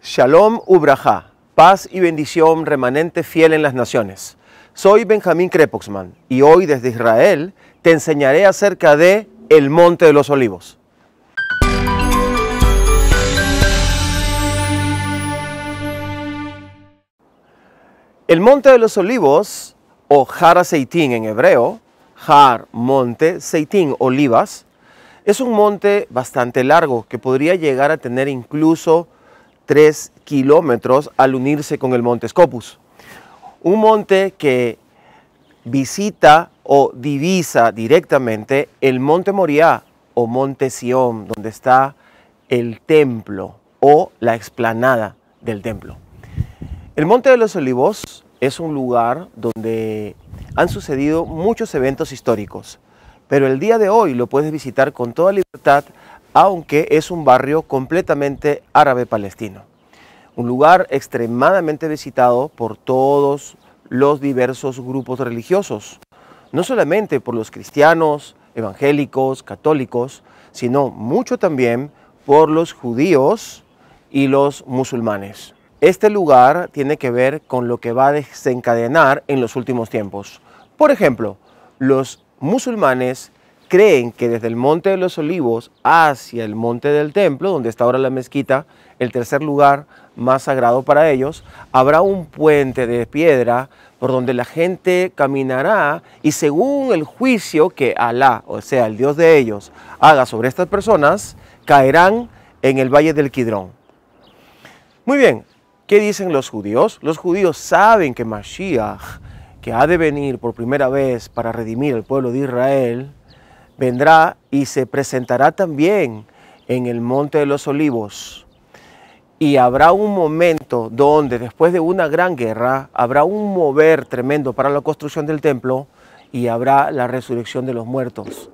Shalom Ubrajá, paz y bendición remanente fiel en las naciones. Soy Benjamín Krepoxman y hoy desde Israel te enseñaré acerca de el Monte de los Olivos. El Monte de los Olivos, o Har HaZeitim en hebreo, Har, monte, Zeitim, olivas, es un monte bastante largo que podría llegar a tener incluso 3 kilómetros al unirse con el monte Scopus. Un monte que visita o divisa directamente el monte Moriah o monte Sión, donde está el templo o la explanada del templo. El Monte de los Olivos es un lugar donde han sucedido muchos eventos históricos, pero el día de hoy lo puedes visitar con toda libertad, aunque es un barrio completamente árabe-palestino. Un lugar extremadamente visitado por todos los diversos grupos religiosos, no solamente por los cristianos, evangélicos, católicos, sino mucho también por los judíos y los musulmanes. Este lugar tiene que ver con lo que va a desencadenar en los últimos tiempos. Por ejemplo, los musulmanes creen que desde el Monte de los Olivos hacia el Monte del Templo, donde está ahora la mezquita, el tercer lugar más sagrado para ellos, habrá un puente de piedra por donde la gente caminará y según el juicio que Alá, o sea, el Dios de ellos, haga sobre estas personas, caerán en el Valle del Kidrón. Muy bien, ¿qué dicen los judíos? Los judíos saben que Mashiach, que ha de venir por primera vez para redimir al pueblo de Israel, vendrá y se presentará también en el Monte de los Olivos. Y habrá un momento donde después de una gran guerra, habrá un mover tremendo para la construcción del templo y habrá la resurrección de los muertos.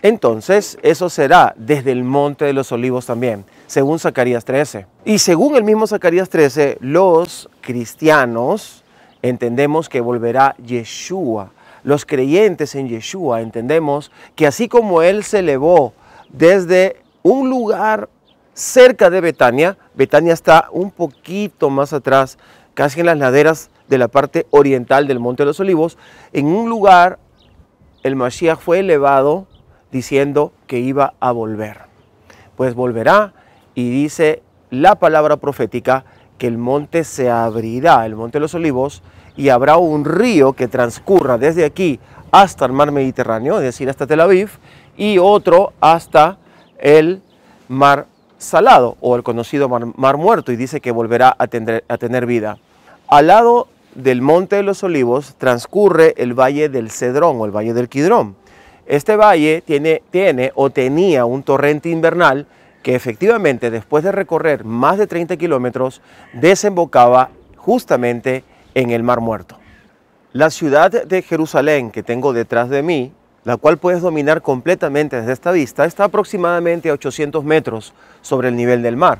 Entonces, eso será desde el Monte de los Olivos también, según Zacarías 13. Y según el mismo Zacarías 13, los cristianos entendemos que volverá Yeshua. Los creyentes en Yeshua entendemos que así como Él se elevó desde un lugar cerca de Betania, Betania está un poquito más atrás, casi en las laderas de la parte oriental del Monte de los Olivos, en un lugar el Mashiach fue elevado diciendo que iba a volver. Pues volverá y dice la palabra profética que el monte se abrirá, el Monte de los Olivos, y habrá un río que transcurra desde aquí hasta el mar Mediterráneo, es decir, hasta Tel Aviv, y otro hasta el mar Salado, o el conocido mar Muerto, y dice que volverá a tener vida. Al lado del Monte de los Olivos transcurre el Valle del Cedrón, o el Valle del Kidrón. Este valle tenía un torrente invernal que efectivamente, después de recorrer más de 30 kilómetros, desembocaba justamente en el Mar Muerto. La ciudad de Jerusalén que tengo detrás de mí, la cual puedes dominar completamente desde esta vista, está aproximadamente a 800 metros sobre el nivel del mar.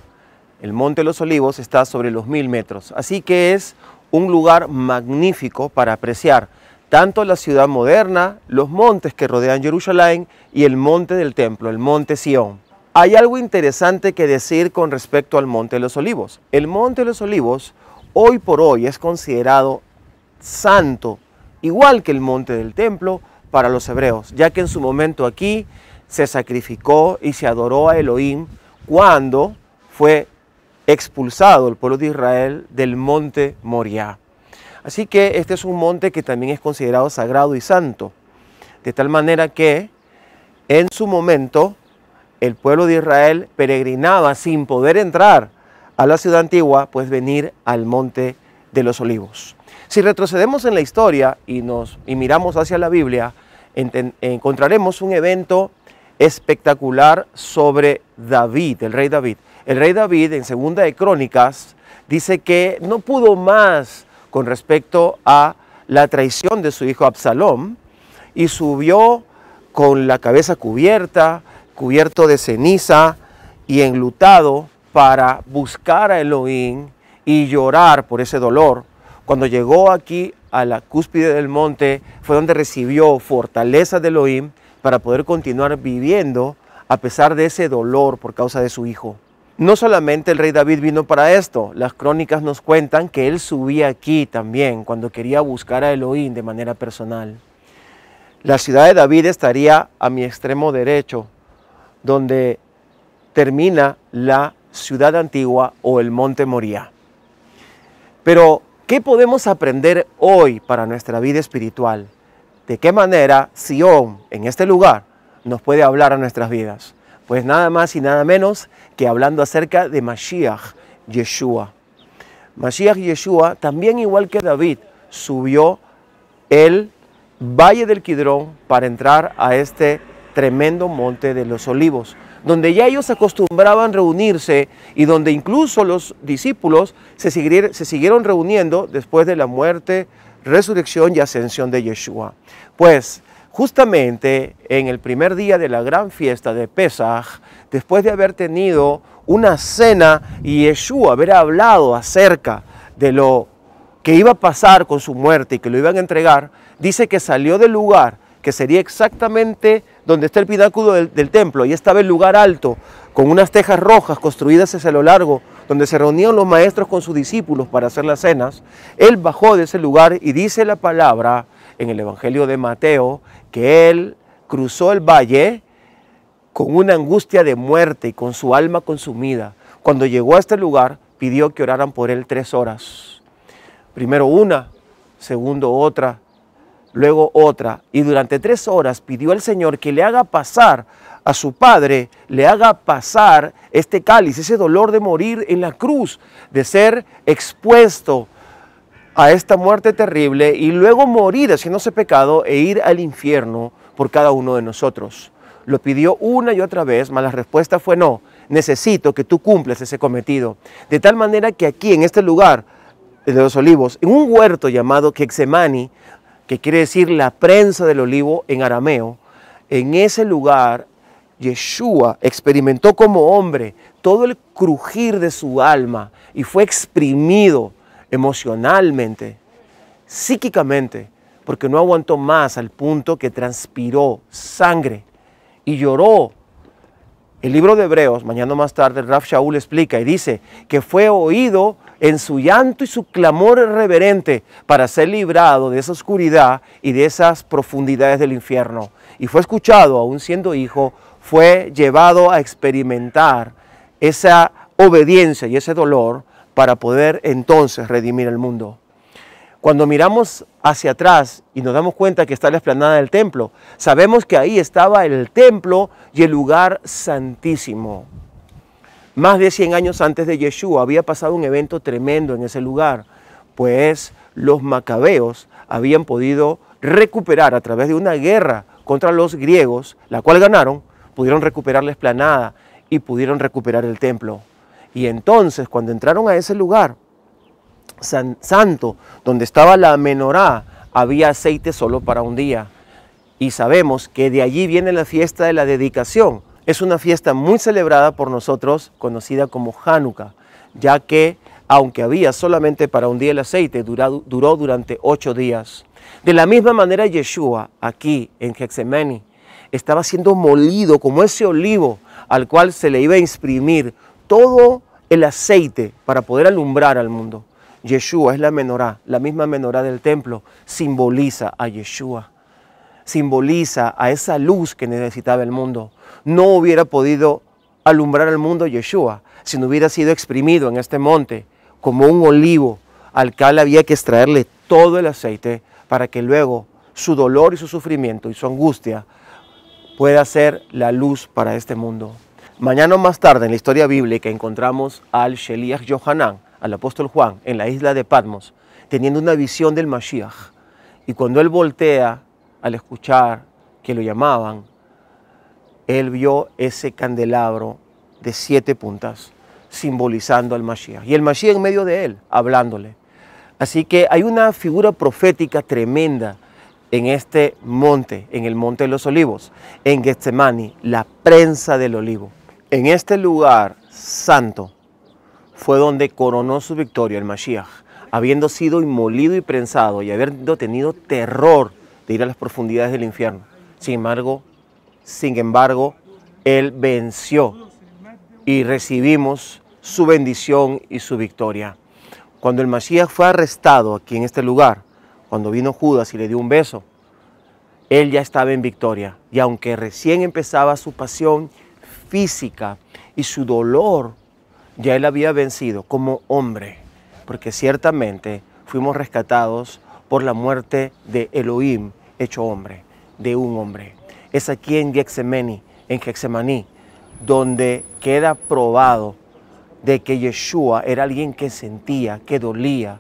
El Monte de los Olivos está sobre los 1000 metros, así que es un lugar magnífico para apreciar tanto la ciudad moderna, los montes que rodean Jerusalén y el monte del templo, el monte Sión. Hay algo interesante que decir con respecto al Monte de los Olivos. El Monte de los Olivos hoy por hoy es considerado santo, igual que el monte del templo para los hebreos, ya que en su momento aquí se sacrificó y se adoró a Elohim cuando fue expulsado el pueblo de Israel del monte Moriah. Así que este es un monte que también es considerado sagrado y santo, de tal manera que en su momento el pueblo de Israel peregrinaba sin poder entrar a la ciudad antigua, pues venir al Monte de los Olivos. Si retrocedemos en la historia y miramos hacia la Biblia, encontraremos un evento espectacular sobre David, el rey David. El rey David en Segunda de Crónicas dice que no pudo más con respecto a la traición de su hijo Absalom y subió con la cabeza cubierto de ceniza y enlutado para buscar a Elohim y llorar por ese dolor. Cuando llegó aquí a la cúspide del monte fue donde recibió fortaleza de Elohim para poder continuar viviendo a pesar de ese dolor por causa de su hijo. No solamente el rey David vino para esto, las crónicas nos cuentan que él subía aquí también cuando quería buscar a Elohim de manera personal. La ciudad de David estaría a mi extremo derecho, donde termina la ciudad antigua o el monte Moría. Pero, ¿qué podemos aprender hoy para nuestra vida espiritual? ¿De qué manera Sion, en este lugar, nos puede hablar a nuestras vidas? Pues nada más y nada menos que hablando acerca de Mashiach Yeshua. Mashiach Yeshua, también igual que David, subió el Valle del Kidrón para entrar a este tremendo monte de los Olivos, donde ya ellos acostumbraban reunirse y donde incluso los discípulos se siguieron reuniendo después de la muerte, resurrección y ascensión de Yeshua. Pues justamente en el primer día de la gran fiesta de Pesaj, después de haber tenido una cena y Yeshua haber hablado acerca de lo que iba a pasar con su muerte y que lo iban a entregar, dice que salió del lugar, que sería exactamente donde está el pináculo del templo, y estaba el lugar alto, con unas tejas rojas construidas hacia lo largo, donde se reunían los maestros con sus discípulos para hacer las cenas. Él bajó de ese lugar y dice la palabra en el Evangelio de Mateo, que él cruzó el valle con una angustia de muerte y con su alma consumida. Cuando llegó a este lugar, pidió que oraran por él 3 horas. Primero una, segundo otra, luego otra, y durante 3 horas pidió al Señor que le haga pasar a su Padre, le haga pasar este cáliz, ese dolor de morir en la cruz, de ser expuesto a esta muerte terrible y luego morir haciéndose pecado e ir al infierno por cada uno de nosotros. Lo pidió una y otra vez, mas la respuesta fue no, necesito que tú cumplas ese cometido. De tal manera que aquí en este lugar de los Olivos, en un huerto llamado Getsemani, que quiere decir la prensa del olivo en arameo, en ese lugar Yeshua experimentó como hombre todo el crujir de su alma y fue exprimido emocionalmente, psíquicamente, porque no aguantó más al punto que transpiró sangre y lloró. El libro de Hebreos, mañana más tarde, Rav Shaul explica y dice que fue oído en su llanto y su clamor reverente para ser librado de esa oscuridad y de esas profundidades del infierno. Y fue escuchado, aún siendo hijo, fue llevado a experimentar esa obediencia y ese dolor para poder entonces redimir el mundo. Cuando miramos hacia atrás y nos damos cuenta que está la explanada del templo, sabemos que ahí estaba el templo y el lugar santísimo. Más de 100 años antes de Yeshua había pasado un evento tremendo en ese lugar, pues los macabeos habían podido recuperar a través de una guerra contra los griegos, la cual ganaron, pudieron recuperar la explanada y pudieron recuperar el templo. Y entonces cuando entraron a ese lugar santo, donde estaba la menorá, había aceite solo para un día. Y sabemos que de allí viene la fiesta de la dedicación. Es una fiesta muy celebrada por nosotros, conocida como Hanukkah, ya que aunque había solamente para un día el aceite, duró durante 8 días. De la misma manera Yeshua, aquí en Getsemani, estaba siendo molido como ese olivo al cual se le iba a exprimir todo el aceite para poder alumbrar al mundo. Yeshua es la menorá, la misma menorá del templo, simboliza a Yeshua, simboliza a esa luz que necesitaba el mundo. No hubiera podido alumbrar al mundo Yeshua si no hubiera sido exprimido en este monte como un olivo al cual había que extraerle todo el aceite para que luego su dolor y su sufrimiento y su angustia pueda ser la luz para este mundo. Mañana más tarde en la historia bíblica encontramos al Sheliach Yohanan, al apóstol Juan, en la isla de Patmos, teniendo una visión del Mashiach. Y cuando él voltea al escuchar que lo llamaban, él vio ese candelabro de 7 puntas, simbolizando al Mashiach. Y el Mashiach en medio de él, hablándole. Así que hay una figura profética tremenda en este monte, en el Monte de los Olivos, en Getsemani, la prensa del olivo. En este lugar santo fue donde coronó su victoria el Mashiach, habiendo sido inmolido y prensado y habiendo tenido terror de ir a las profundidades del infierno. Sin embargo, él venció y recibimos su bendición y su victoria. Cuando el Mashiach fue arrestado aquí en este lugar, cuando vino Judas y le dio un beso, él ya estaba en victoria. Y aunque recién empezaba su pasión física y su dolor, ya él había vencido como hombre, porque ciertamente fuimos rescatados por la muerte de Elohim hecho hombre, de un hombre. Es aquí en Getsemaní, donde queda probado de que Yeshua era alguien que sentía, que dolía,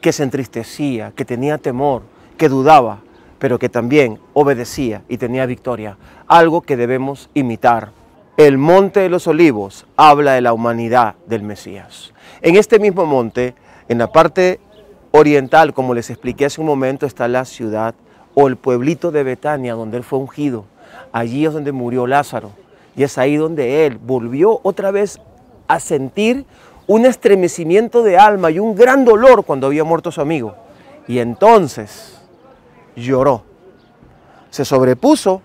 que se entristecía, que tenía temor, que dudaba, pero que también obedecía y tenía victoria, algo que debemos imitar. El Monte de los Olivos habla de la humanidad del Mesías. En este mismo monte, en la parte oriental, como les expliqué hace un momento, está la ciudad o el pueblito de Betania, donde él fue ungido. Allí es donde murió Lázaro. Y es ahí donde él volvió otra vez a sentir un estremecimiento de alma y un gran dolor cuando había muerto su amigo. Y entonces lloró. Se sobrepuso,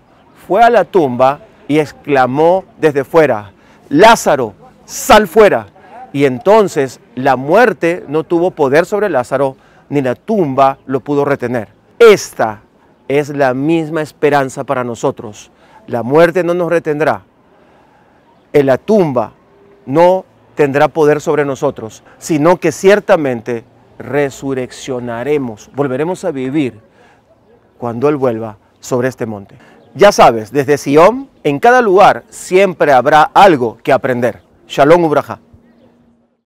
fue a la tumba y exclamó desde fuera: Lázaro, sal fuera. Y entonces la muerte no tuvo poder sobre Lázaro, ni la tumba lo pudo retener. Esta es la misma esperanza para nosotros. La muerte no nos retendrá. En la tumba no tendrá poder sobre nosotros, sino que ciertamente resurreccionaremos, volveremos a vivir cuando Él vuelva sobre este monte. Ya sabes, desde Sion, en cada lugar siempre habrá algo que aprender. Shalom Ubraja.